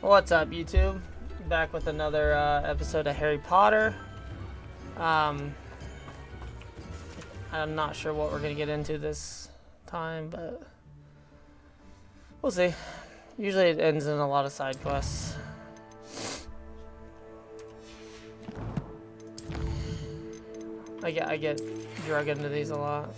What's up, YouTube? Back with another episode of Harry Potter. I'm not sure what we're gonna get into this time, but we'll see. Usually it ends in a lot of side quests. I get drug into these a lot.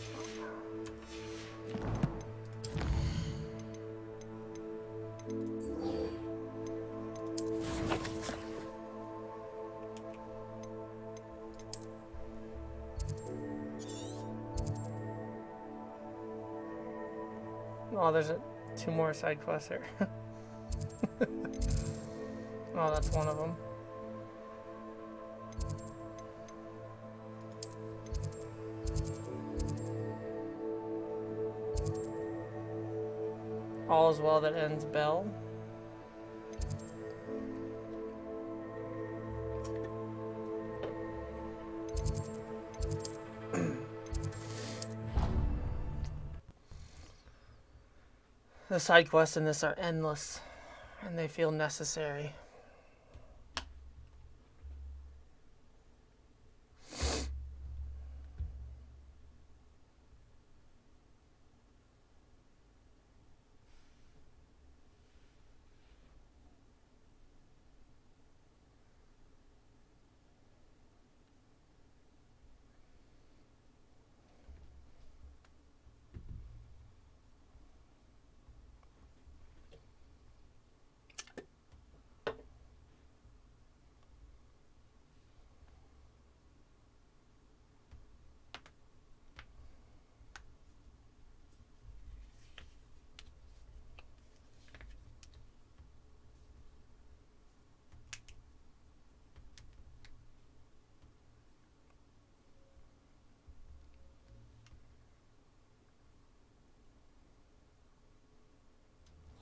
Oh, there's two more side quests here. Oh, that's one of them. All is well that ends Bell. The side quests in this are endless, and they feel necessary.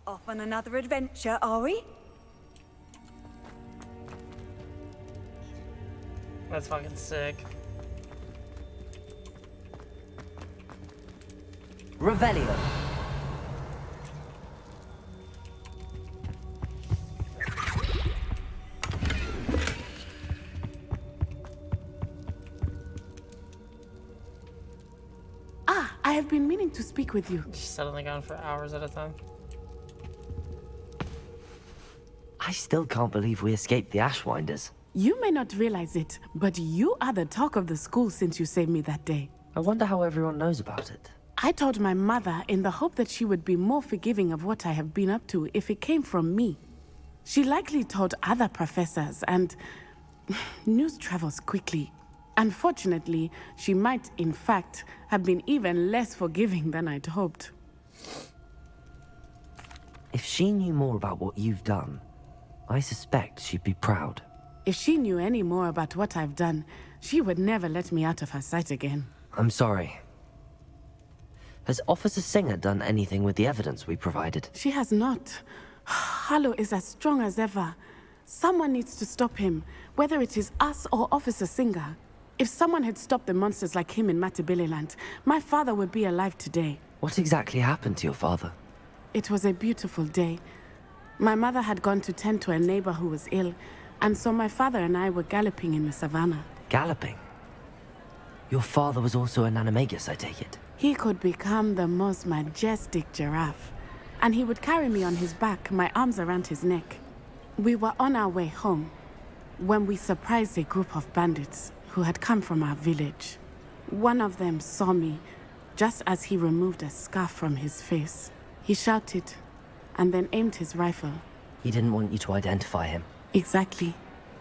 Off on another adventure, are we? That's fucking sick. Revelio. Ah, I have been meaning to speak with you. She's settling down for hours at a time. I still can't believe we escaped the Ashwinders. You may not realize it, but you are the talk of the school since you saved me that day. I wonder how everyone knows about it. I told my mother in the hope that she would be more forgiving of what I have been up to if it came from me. She likely told other professors, and news travels quickly. Unfortunately, she might, in fact, have been even less forgiving than I'd hoped. If she knew more about what you've done, I suspect she'd be proud. If she knew any more about what I've done, she would never let me out of her sight again. I'm sorry. Has Officer Singer done anything with the evidence we provided? She has not. Hallow is as strong as ever. Someone needs to stop him, whether it is us or Officer Singer. If someone had stopped the monsters like him in Matabeleland, my father would be alive today. What exactly happened to your father? It was a beautiful day. My mother had gone to tend to a neighbor who was ill, and so my father and I were galloping in the savannah. Galloping? Your father was also an animagus, I take it? He could become the most majestic giraffe, and he would carry me on his back, my arms around his neck. We were on our way home when we surprised a group of bandits who had come from our village. One of them saw me just as he removed a scarf from his face. He shouted and then aimed his rifle. He didn't want you to identify him. Exactly.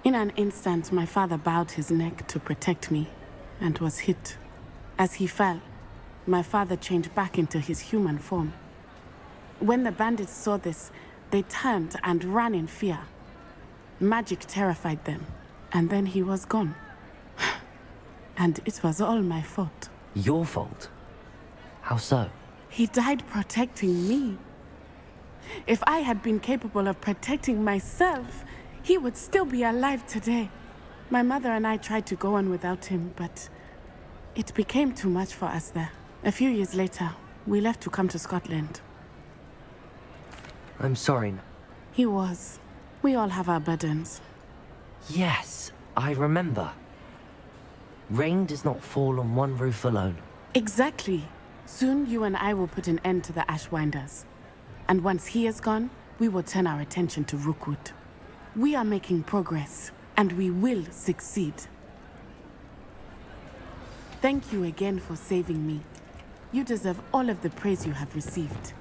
In an instant, my father bowed his neck to protect me and was hit. As he fell, my father changed back into his human form. When the bandits saw this, they turned and ran in fear. Magic terrified them, and then he was gone. And it was all my fault. Your fault? How so? He died protecting me. If I had been capable of protecting myself, he would still be alive today. My mother and I tried to go on without him, but it became too much for us there. A few years later, we left to come to Scotland. I'm sorry. He was. We all have our burdens. Yes, I remember. Rain does not fall on one roof alone. Exactly. Soon you and I will put an end to the Ashwinders. And once he is gone, we will turn our attention to Rookwood. We are making progress, and we will succeed. Thank you again for saving me. You deserve all of the praise you have received.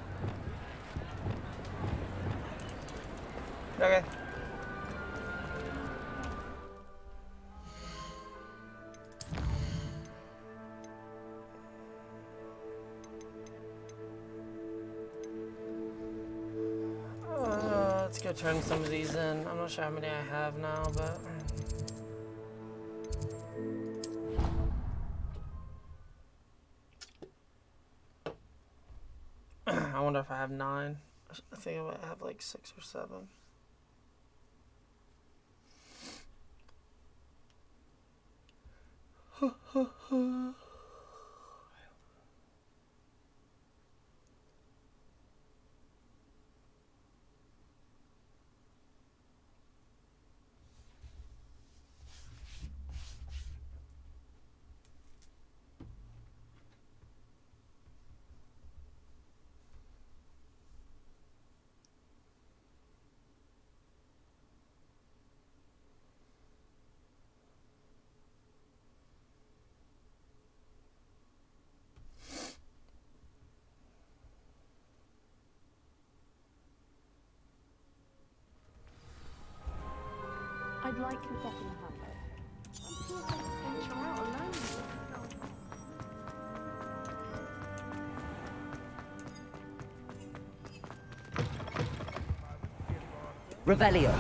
Okay. Let's go turn some of these in. I'm not sure how many I have now, but I wonder if I have 9. I think I might have like 6 or 7. I'd like to step in the house. I'm too old to venture out alone. Revelio.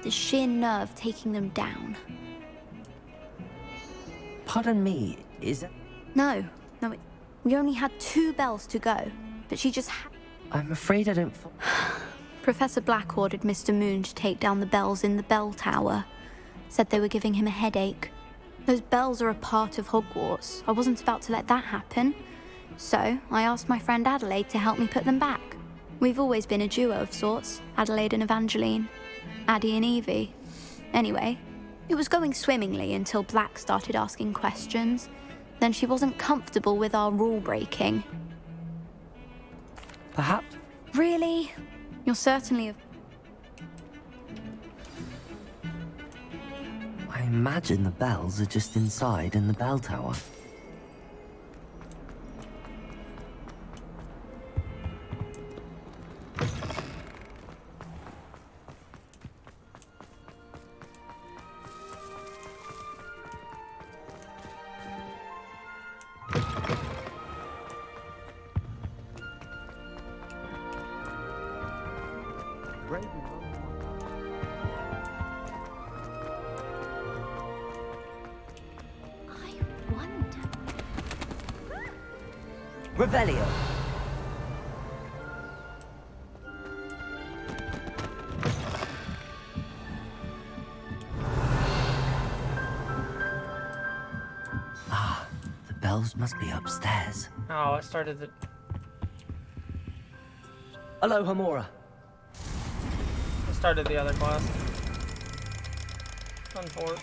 The sheer nerve taking them down. Pardon me, is that... No, we only had 2 bells to go, but she just I'm afraid I don't... Professor Black ordered Mr. Moon to take down the bells in the bell tower. Said they were giving him a headache. Those bells are a part of Hogwarts. I wasn't about to let that happen. So, I asked my friend Adelaide to help me put them back. We've always been a duo of sorts, Adelaide and Evangeline. Addie and Evie. Anyway, it was going swimmingly until Black started asking questions. Then she wasn't comfortable with our rule breaking. Perhaps... Really? You're certainly... I imagine the bells are just inside in the bell tower. I wonder... Revelio. Ah, the bells must be upstairs. oh, I started the. Hello, Hamora. I started the other class. Fun for it.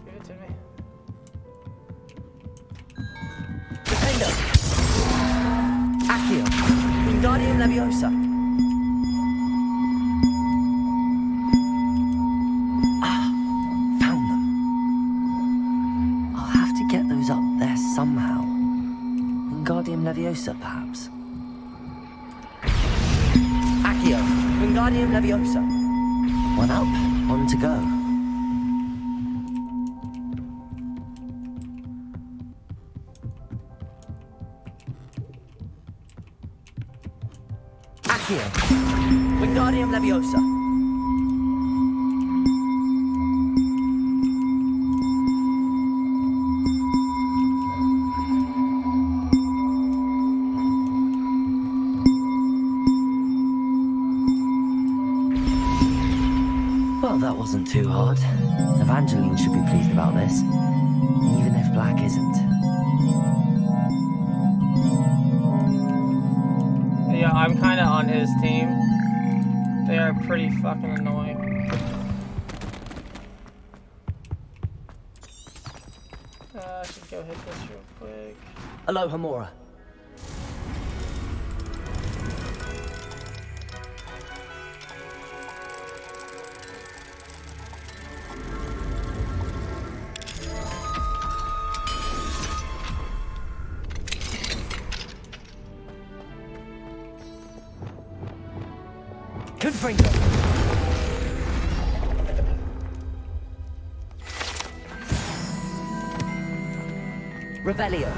Give it to me. Defender! Accio! Wingardium Leviosa! Ah! Found them. I'll have to get those up there somehow. Wingardium Leviosa, perhaps? Accio! Wingardium Leviosa! One up, one to go. Accio! Wingardium Leviosa! that wasn't too hard. Evangeline should be pleased about this, even if Black isn't. Yeah, I'm kind of on his team. They are pretty fucking annoying. I should go hit this real quick. Aloha, Mora. Confringo. Revelio.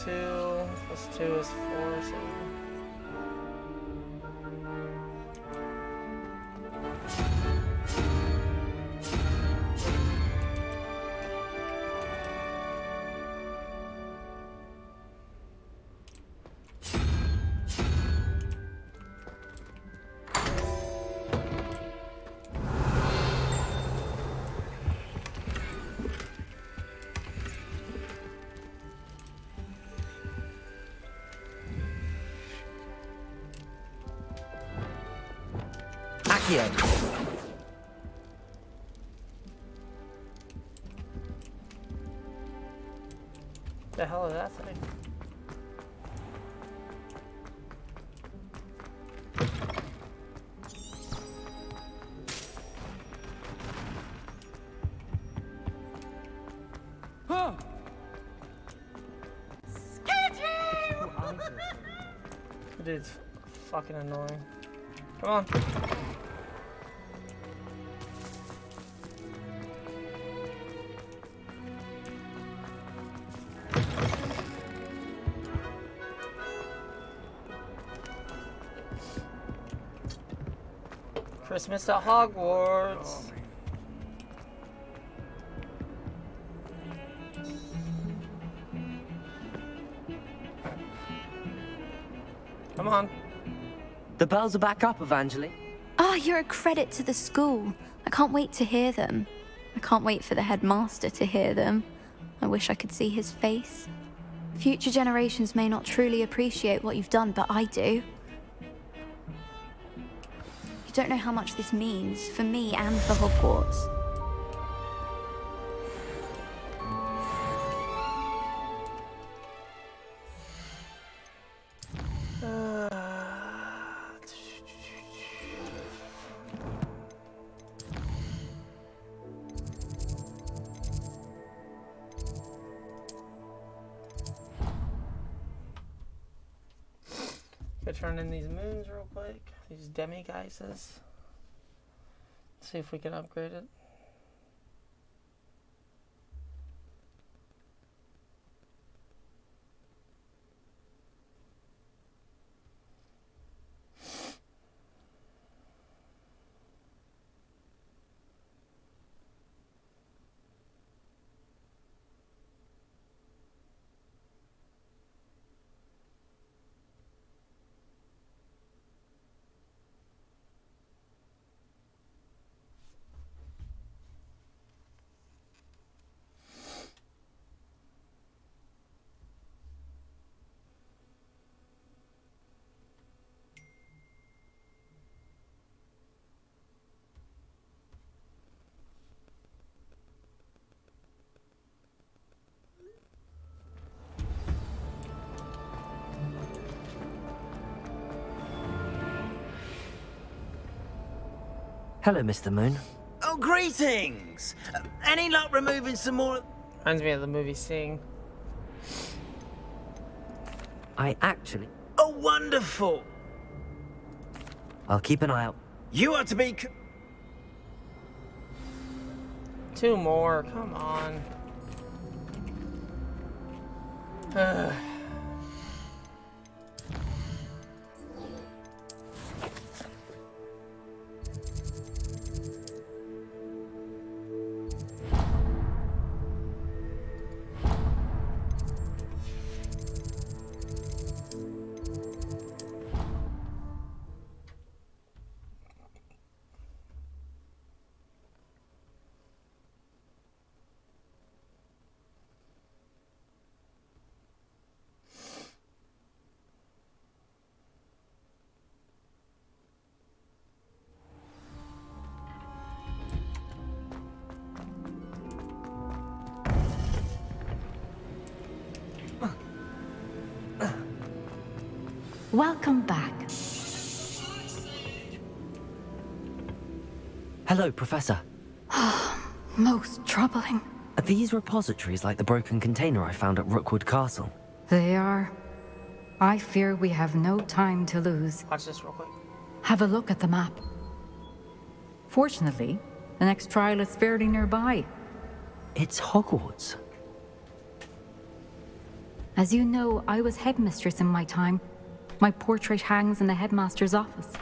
2 plus 2 is 4, so... Accio. The hell is that thing? Huh. Dude's fucking annoying. Come on. Christmas at Hogwarts. Come on. The bells are back up, Evangeline. Oh, you're a credit to the school. I can't wait to hear them. I can't wait for the headmaster to hear them. I wish I could see his face. Future generations may not truly appreciate what you've done, but I do. You don't know how much this means for me and for Hogwarts. Go turn in these moons real quick. These demi-geises. See if we can upgrade it. Hello, Mr. Moon. Oh, greetings! Any luck removing some more... Reminds me of the movie Sing. I actually... Oh, wonderful! I'll keep an eye out. You are to be... 2 more, come on. Welcome back. Hello, Professor. Most troubling. Are these repositories like the broken container I found at Rookwood Castle? They are. I fear we have no time to lose. Watch this real quick. Have a look at the map. Fortunately, the next trial is fairly nearby. It's Hogwarts. As you know, I was headmistress in my time. My portrait hangs in the headmaster's office.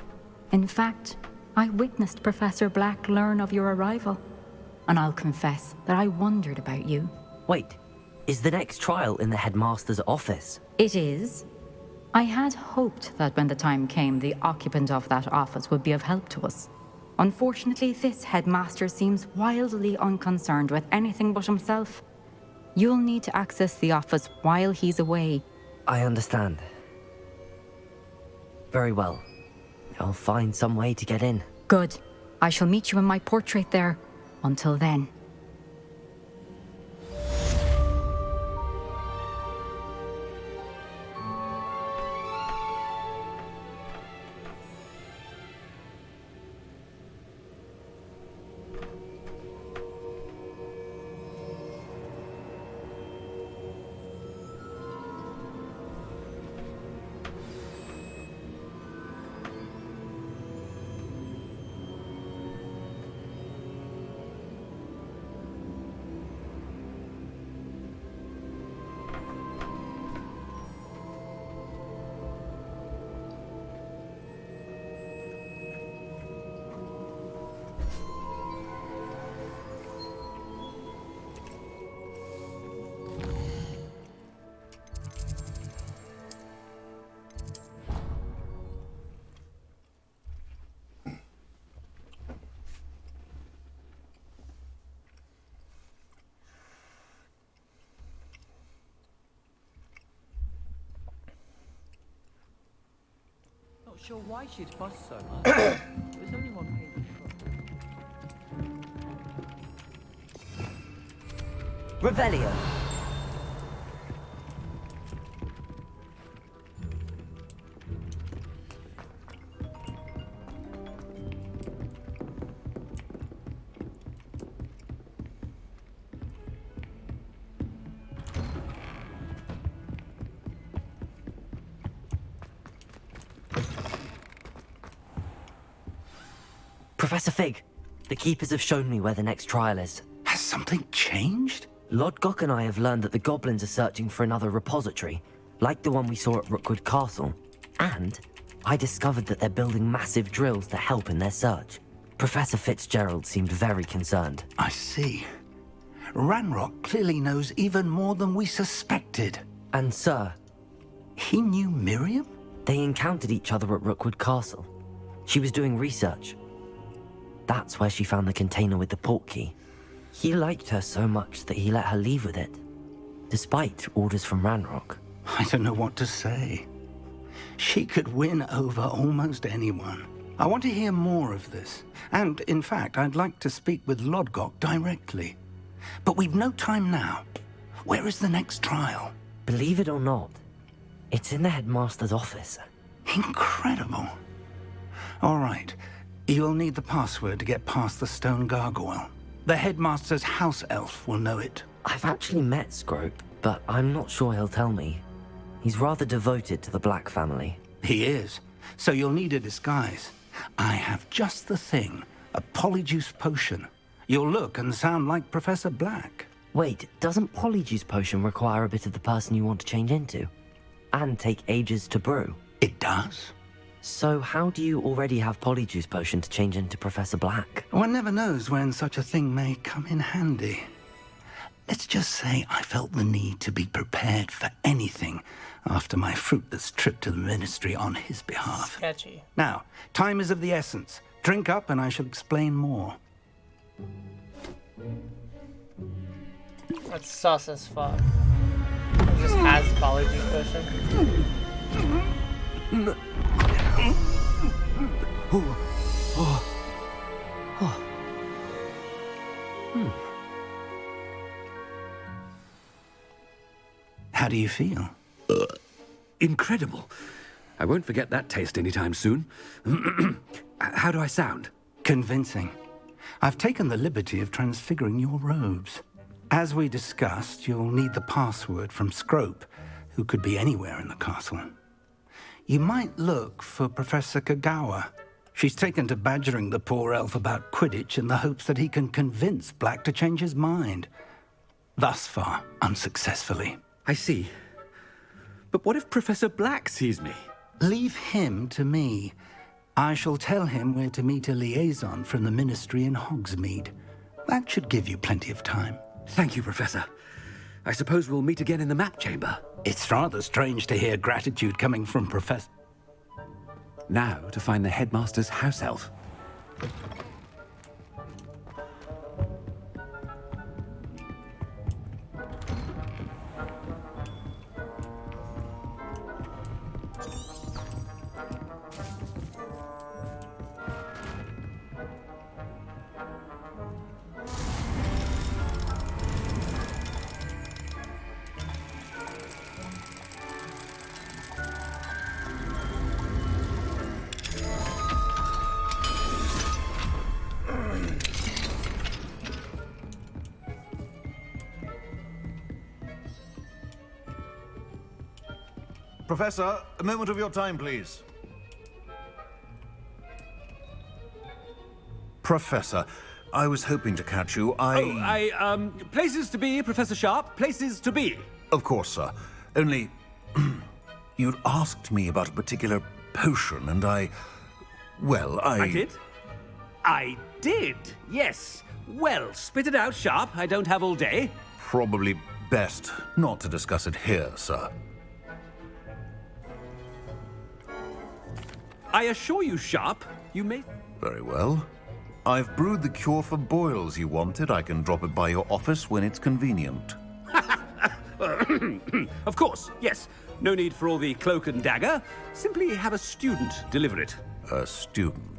In fact, I witnessed Professor Black learn of your arrival. And I'll confess that I wondered about you. Wait, is the next trial in the headmaster's office? It is. I had hoped that when the time came, the occupant of that office would be of help to us. Unfortunately, this headmaster seems wildly unconcerned with anything but himself. You'll need to access the office while he's away. I understand. Very well. I'll find some way to get in. Good. I shall meet you in my portrait there. Until then. Not sure why she'd fuss so much. There's only one paper shop. Revelio. Professor Fig, the Keepers have shown me where the next trial is. Has something changed? Lodgok and I have learned that the goblins are searching for another repository, like the one we saw at Rookwood Castle. And I discovered that they're building massive drills to help in their search. Professor Fitzgerald seemed very concerned. I see. Ranrock clearly knows even more than we suspected. And sir... He knew Miriam? They encountered each other at Rookwood Castle. She was doing research. That's where she found the container with the portkey. He liked her so much that he let her leave with it, despite orders from Ranrock. I don't know what to say. She could win over almost anyone. I want to hear more of this. And, in fact, I'd like to speak with Lodgok directly. But we've no time now. Where is the next trial? Believe it or not, it's in the headmaster's office. Incredible. All right. You'll need the password to get past the stone gargoyle. The headmaster's house elf will know it. I've actually met Scrope, but I'm not sure he'll tell me. He's rather devoted to the Black family. He is. So you'll need a disguise. I have just the thing. A polyjuice potion. You'll look and sound like Professor Black. Wait, doesn't polyjuice potion require a bit of the person you want to change into? And take ages to brew? It does. So how do you already have polyjuice potion to change into Professor Black? One never knows when such a thing may come in handy. Let's just say I felt the need to be prepared for anything after my fruitless trip to the ministry on his behalf. Sketchy. Now, time is of the essence. Drink up and I shall explain more. That's sus as fuck. It just has polyjuice potion. How do you feel? Incredible. I won't forget that taste anytime soon. How do I sound? Convincing. I've taken the liberty of transfiguring your robes. As we discussed, you'll need the password from Scrope, who could be anywhere in the castle. You might look for Professor Kagawa. She's taken to badgering the poor elf about Quidditch in the hopes that he can convince Black to change his mind. Thus far, unsuccessfully. I see. But what if Professor Black sees me? Leave him to me. I shall tell him where to meet a liaison from the Ministry in Hogsmeade. That should give you plenty of time. Thank you, Professor. I suppose we'll meet again in the map chamber. It's rather strange to hear gratitude coming from Professor... Now to find the headmaster's house elf. Professor, a moment of your time, please. Professor, I was hoping to catch you. Places to be, Professor Sharp. Places to be. Of course, sir. Only, you'd asked me about a particular potion, and I did? I did, yes. Well, spit it out, Sharp. I don't have all day. Probably best not to discuss it here, sir. I assure you, Sharp, you may... Very well. I've brewed the cure for boils you wanted. I can drop it by your office when it's convenient. Of course, yes. No need for all the cloak and dagger. Simply have a student deliver it. A student?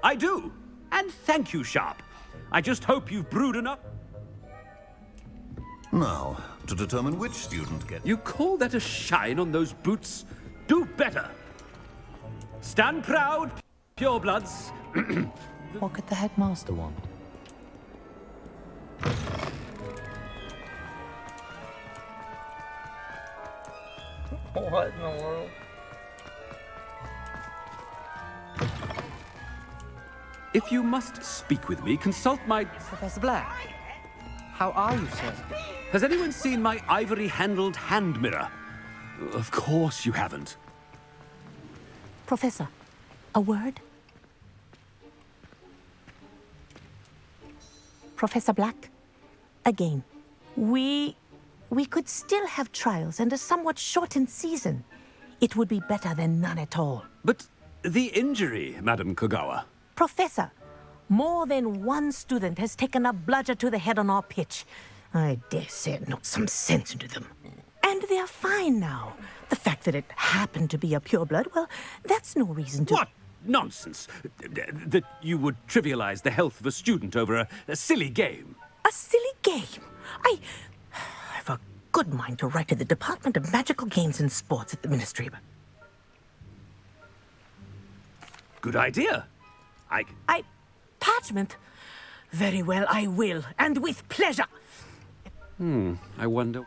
I do. And thank you, Sharp. I just hope you've brewed enough... Now, to determine which student gets... You call that a shine on those boots? Do better. Stand proud, purebloods. What could the headmaster want? What in the world? If you must speak with me, consult my... Professor Black, how are you, sir? Has anyone seen my ivory-handled hand mirror? Of course you haven't. Professor, a word? Professor Black, again, we could still have trials and a somewhat shortened season. It would be better than none at all. But the injury, Madam Kagawa. Professor, more than one student has taken a bludger to the head on our pitch. I dare say it knocked some sense into them. And they're fine now. The fact that it happened to be a pureblood, well, that's no reason to... What nonsense! That you would trivialize the health of a student over a silly game. A silly game? I've a good mind to write to the Department of Magical Games and Sports at the Ministry, but... Good idea. Parchment? Very well, I will, and with pleasure. I wonder...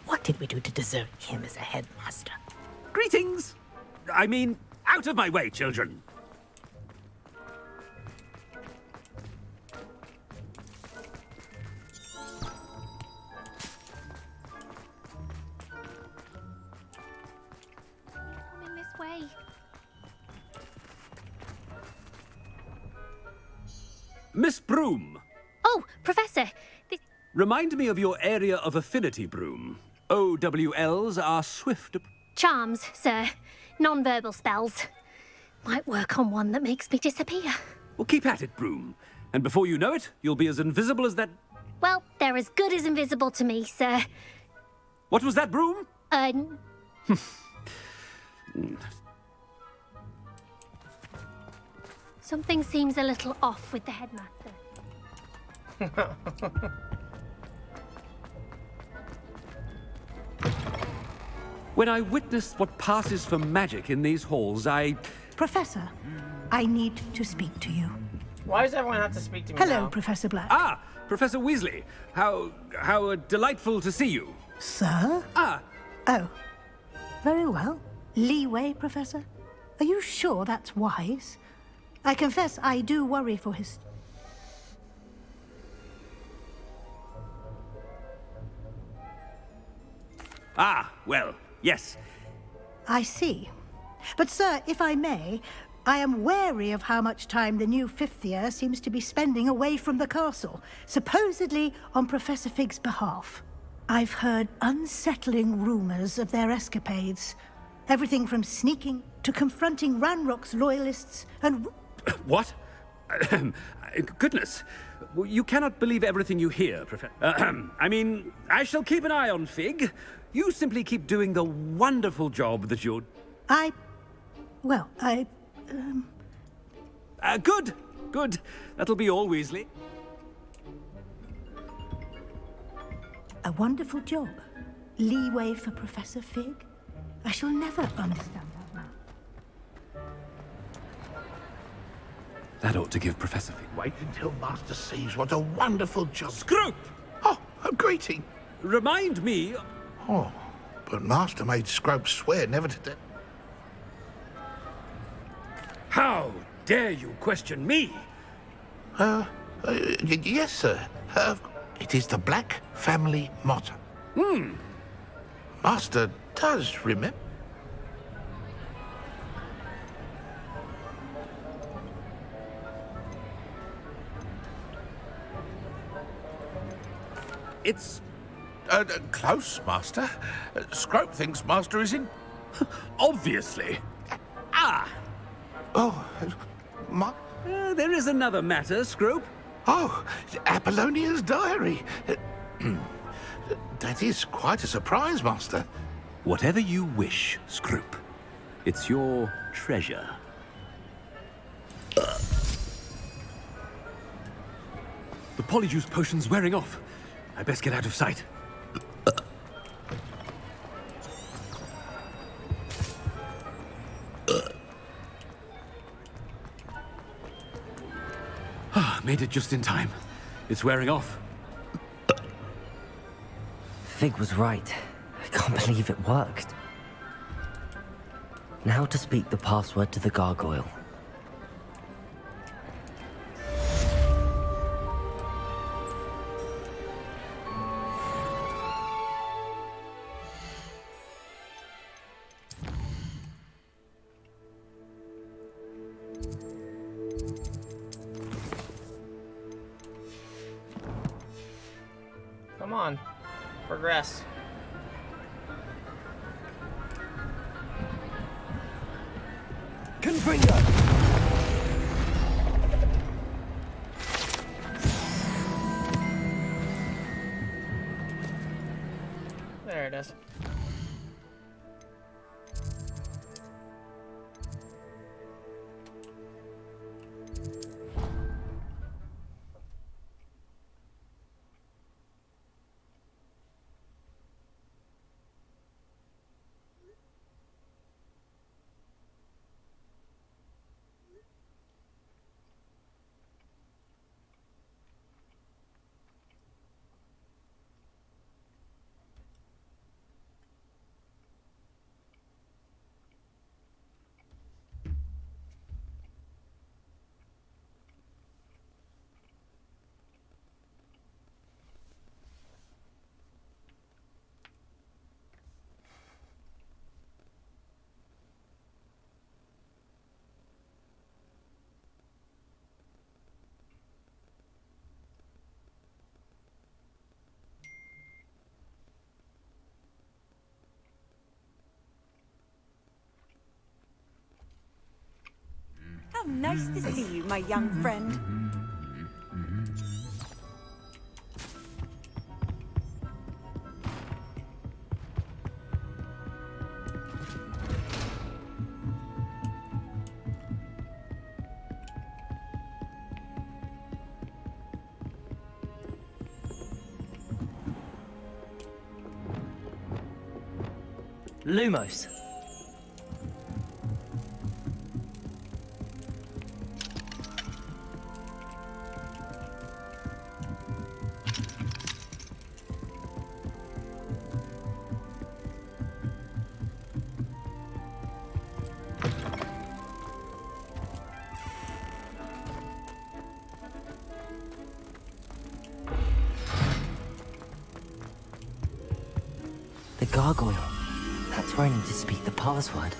What did we do to deserve him as a headmaster? Greetings! I mean, out of my way, children! Come in this way. Miss Broom! Oh, Professor! Remind me of your area of affinity, Broom. OWLs are swift... Charms, sir. Non-verbal spells. Might work on one that makes me disappear. Well, keep at it, Broom. And before you know it, you'll be as invisible as that... Well, they're as good as invisible to me, sir. What was that, Broom? Something seems a little off with the headmaster. When I witnessed what passes for magic in these halls, Professor, I need to speak to you. Why does everyone have to speak to me Hello, now? Professor Black. Ah, Professor Weasley. How delightful to see you. Sir? Ah. Oh. Very well. Leeway, Professor? Are you sure that's wise? I confess I do worry for his... Ah, well, yes. I see. But, sir, if I may, I am wary of how much time the new fifth year seems to be spending away from the castle, supposedly on Professor Fig's behalf. I've heard unsettling rumors of their escapades. Everything from sneaking to confronting Ranrock's loyalists and... What? Goodness. You cannot believe everything you hear, Professor. I mean, I shall keep an eye on Fig. You simply keep doing the wonderful job that you're... Good. Good. That'll be all, Weasley. A wonderful job. Leeway for Professor Fig? I shall never understand that now. That ought to give Professor Fig... Wait until Master sees what a wonderful job... Scroop! Oh, a greeting. Remind me... Oh, but Master made Scrope swear never to... How dare you question me? Yes, sir. It is the Black family motto. Master does remember. It's... close, Master. Scrope thinks Master is in... Obviously. Ah! Oh, there is another matter, Scrope. Oh, Apollonia's diary. That is quite a surprise, Master. Whatever you wish, Scrope. It's your treasure. The Polyjuice potion's wearing off. I best get out of sight. Made it just in time. It's wearing off. Fig was right. I can't believe it worked. Now to speak the password to the gargoyle. Come on. Progress. Confringo! There it is. How nice to see you, my young friend. Lumos. The gargoyle. That's where I need to speak the password.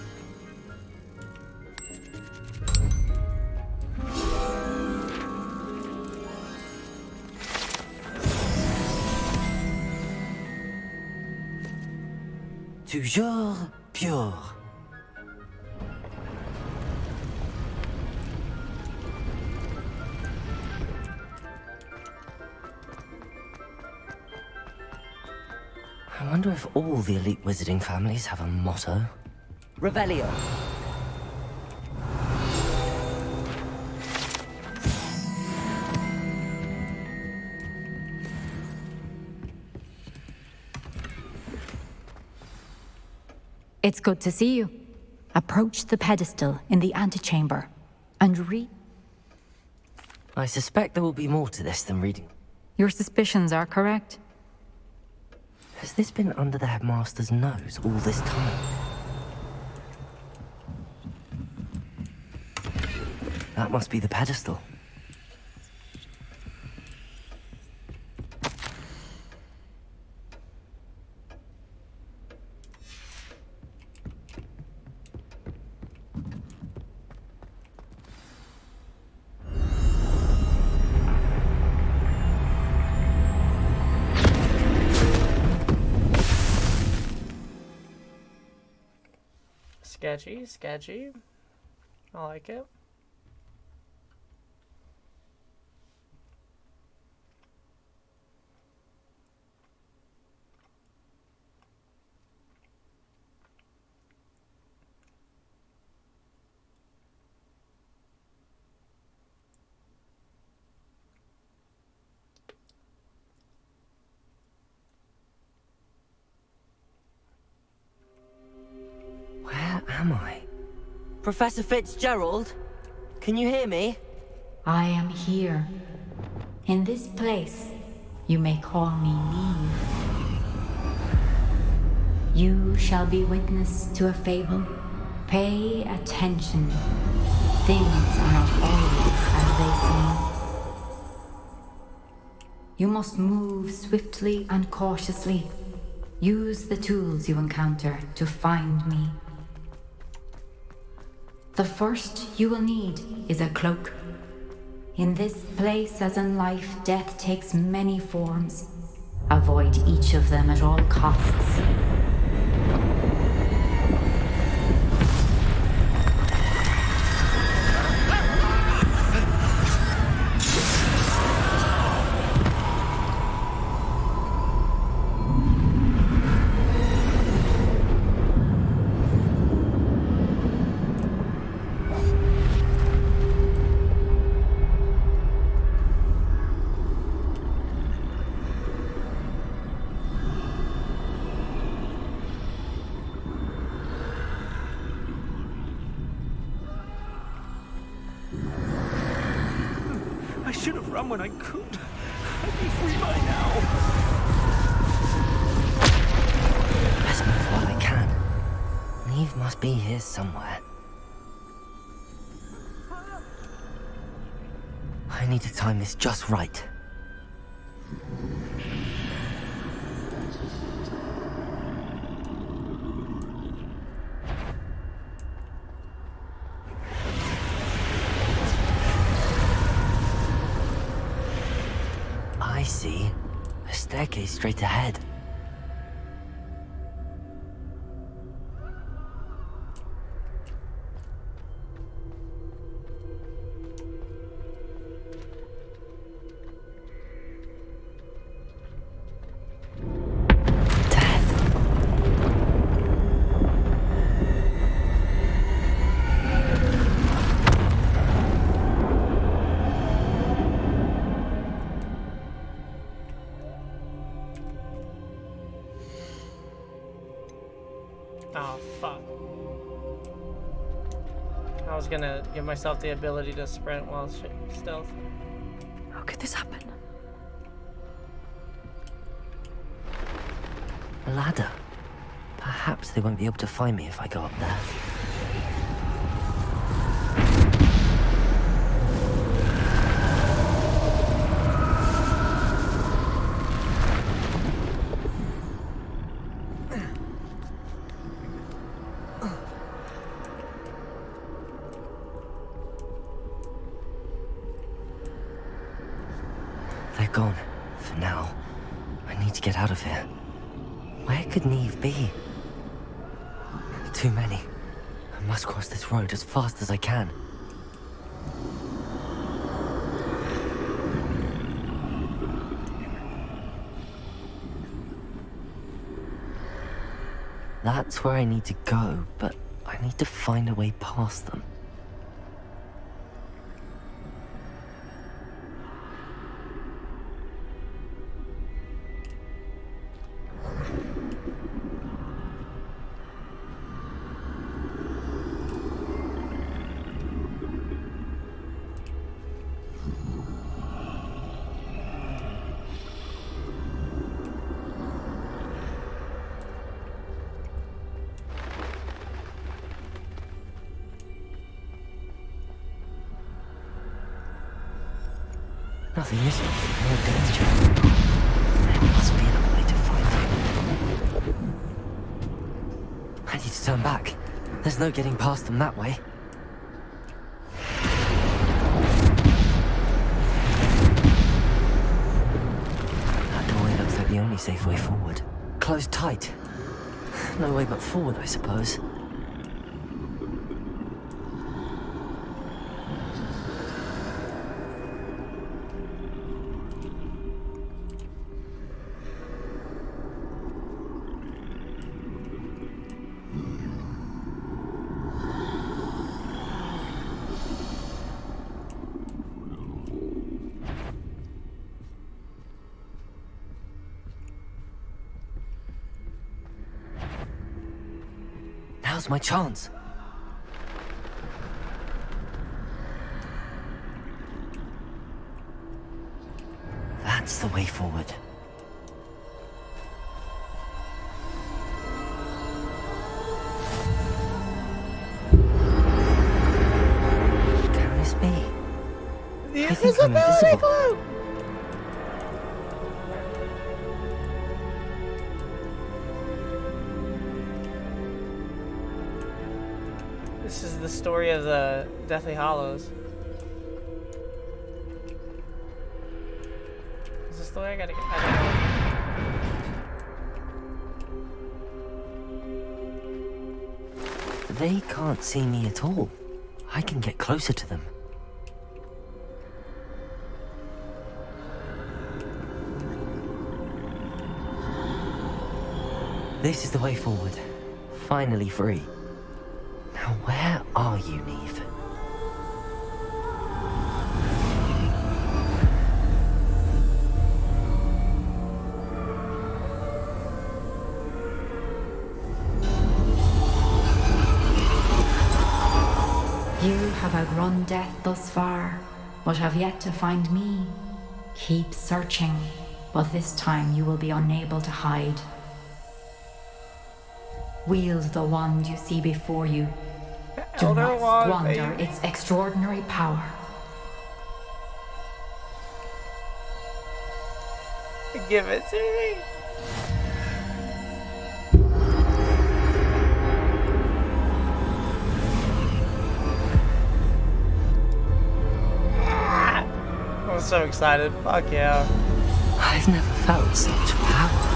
Toujours pure. I wonder if all the elite wizarding families have a motto. Revelio. It's good to see you. Approach the pedestal in the antechamber and read. I suspect there will be more to this than reading. Your suspicions are correct. Has this been under the headmaster's nose all this time? That must be the pedestal. Sketchy, sketchy. I like it. Where am I? Professor Fitzgerald? Can you hear me? I am here. In this place, you may call me Neve. You shall be witness to a fable. Pay attention. Things are not always as they seem. You must move swiftly and cautiously. Use the tools you encounter to find me. The first you will need is a cloak. In this place, as in life, death takes many forms. Avoid each of them at all costs. I should have run when I could. I'd be free by now. Best move while I can. Neve must be here somewhere. I need to time this just right. I see. A staircase straight ahead. Oh, fuck. I was gonna give myself the ability to sprint while stealth. How could this happen? A ladder. Perhaps they won't be able to find me if I go up there. They're gone. For now. I need to get out of here. Where could Neve be? Too many. I must cross this road as fast as I can. That's where I need to go, but I need to find a way past them. Nothing is more danger. There must be another way to find him. I need to turn back. There's no getting past them that way. That doorway looks like the only safe way forward. Closed tight. No way but forward, I suppose. Now's my chance. That's the way forward. Can this be? I think I'm invisible. This is the story of the Deathly Hallows. Is this the way I gotta get? I don't know. They can't see me at all. I can get closer to them. This is the way forward. Finally free. Now where are you, Neve? You have outrun death thus far, but have yet to find me. Keep searching, but this time you will be unable to hide. Wield the wand you see before you. Do not squander its extraordinary power. Give it to me. I'm so excited. Fuck yeah. I've never felt such power.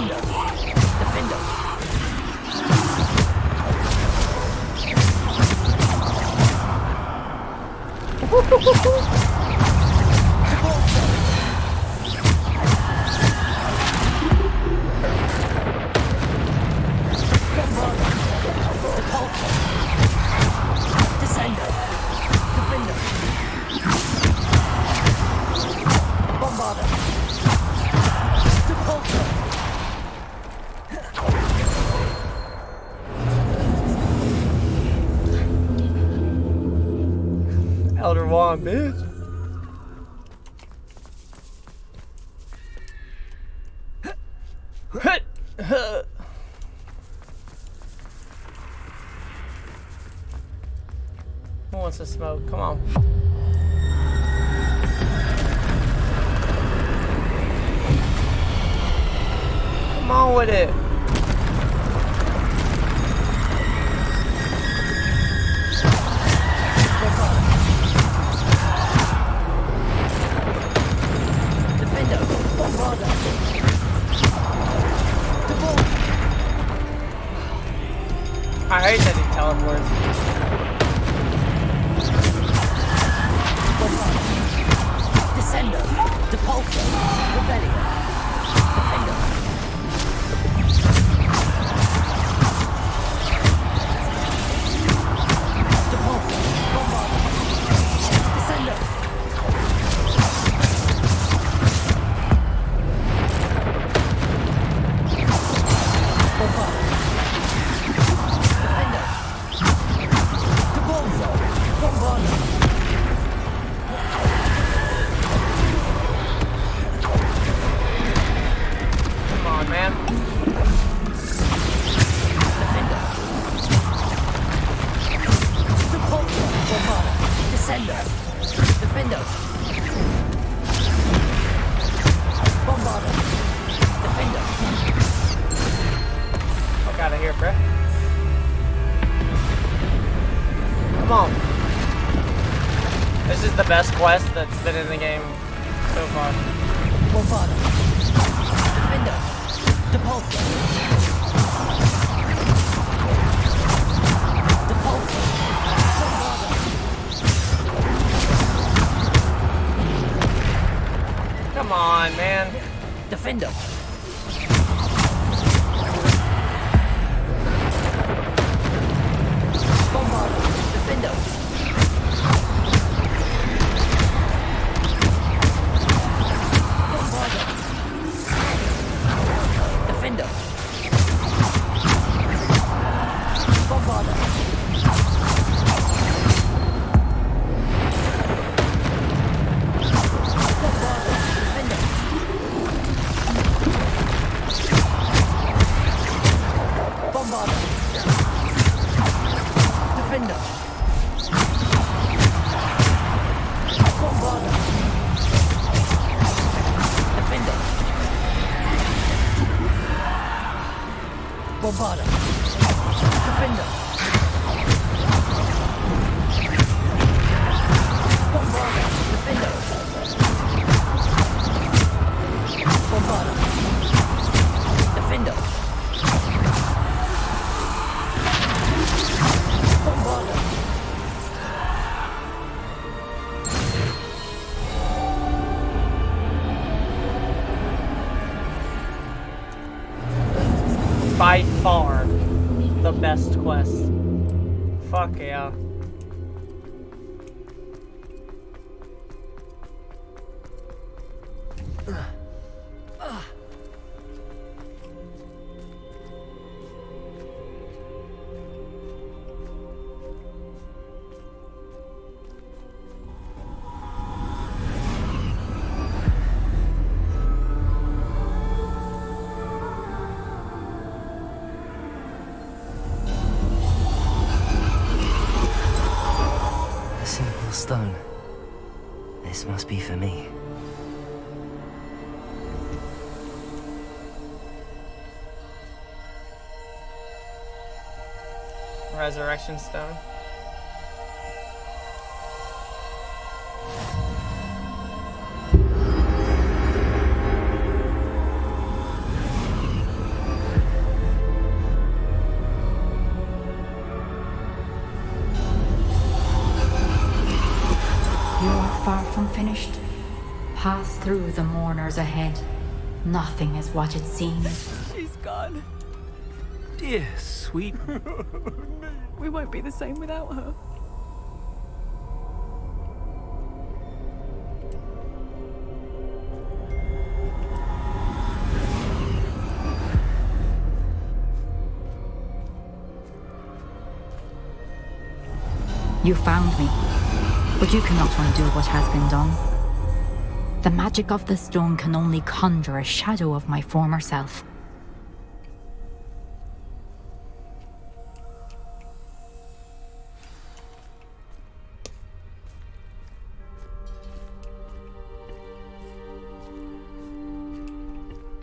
Defender. Defender. Descender. Defender. Bombarder. Depulsor. Elder Wand, bitch. Who wants to smoke? Come on. Come on with it. Defender. Bombarder. I hate that he teleports. Descender. Depulsor. Rebellion. Defender. Depulsor. Bombarder. Descender. Bombarder. Defender. Depulsor. Bombarder. Come on, man. Defender. Depulsor. Bombarder. Descender. Defender. Bombarder. Defender. Fuck out of here, bruh. Come on. This is the best quest that's been in the game so far. Bombarder. Defender. Depulsor. Depulsor. Bombarder. Come on, man. Defender. Bombarder. Defender. Bombarder. Defender. Bombarder. Bombarder. Defender. Bombarder. Defender. Bombarder. Defender. Bombarder. Defender. Bombarder. Defender. Bombarder. Defender. Bombarder. By far, the best quest. Fuck yeah. A simple stone. This must be for me. Resurrection stone. unfinished. Pass through the mourners ahead. Nothing is what it seems. She's gone. Dear sweet. We won't be the same without her. You found me, but you cannot undo what has been done. The magic of the stone can only conjure a shadow of my former self.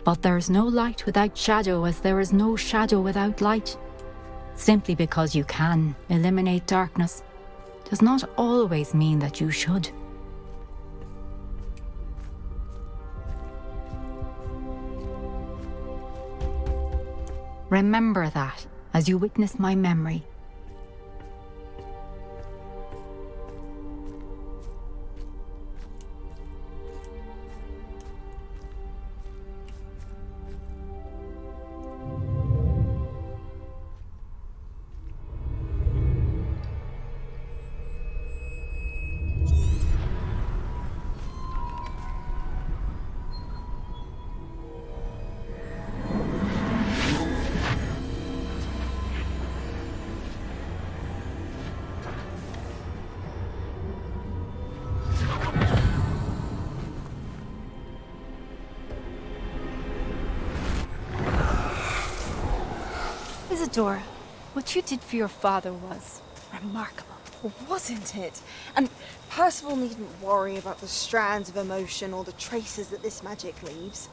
But there is no light without shadow, as there is no shadow without light. Simply because you can eliminate darkness does not always mean that you should. Remember that as you witness my memory. Isadora, what you did for your father was remarkable, wasn't it? And Percival needn't worry about the strands of emotion or the traces that this magic leaves.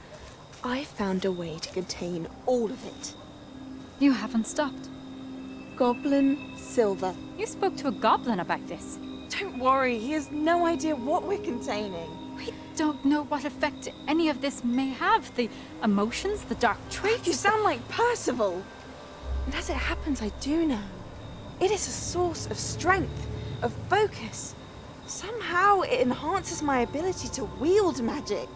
I found a way to contain all of it. You haven't stopped. Goblin Silver. You spoke to a goblin about this. Don't worry, he has no idea what we're containing. We don't know what effect any of this may have. The emotions, the dark traits. You sound like Percival. And as it happens, I do know. It is a source of strength, of focus. Somehow it enhances my ability to wield magic.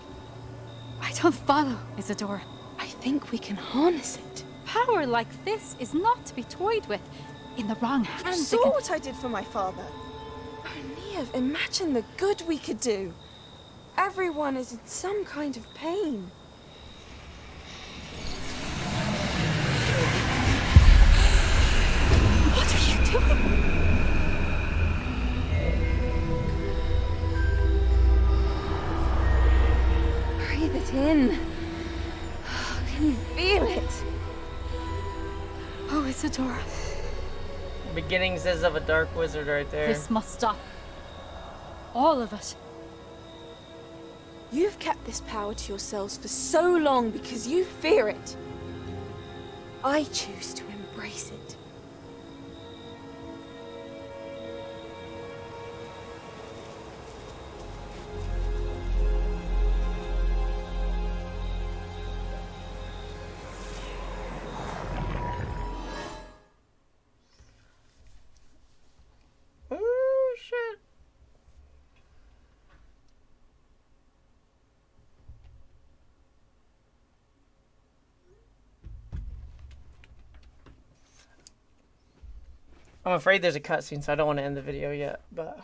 I don't follow, Isadora. I think we can harness it. Power like this is not to be toyed with. In the wrong hands. You saw what I did for my father. Oh, Neve, imagine the good we could do. Everyone is in some kind of pain. What are you doing? Breathe it in. Can you feel it? Oh, Isadora. Beginnings of a dark wizard right there. This must stop. All of it. You've kept this power to yourselves for so long because you fear it. I choose to embrace it. Oh, shit. I'm afraid there's a cutscene, so I don't want to end the video yet, but...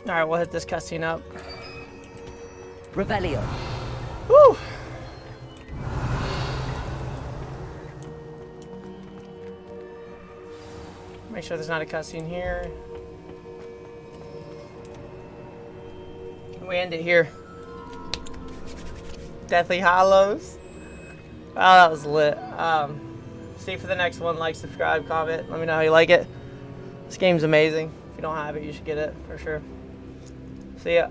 Alright, we'll hit this cutscene up. Revelio. Woo! Make sure there's not a cutscene here. We end it here. Deathly Hallows. Oh, that was lit. See you for the next one. Like, subscribe, comment. Let me know how you like it. This game's amazing. If you don't have it, you should get it for sure. See ya.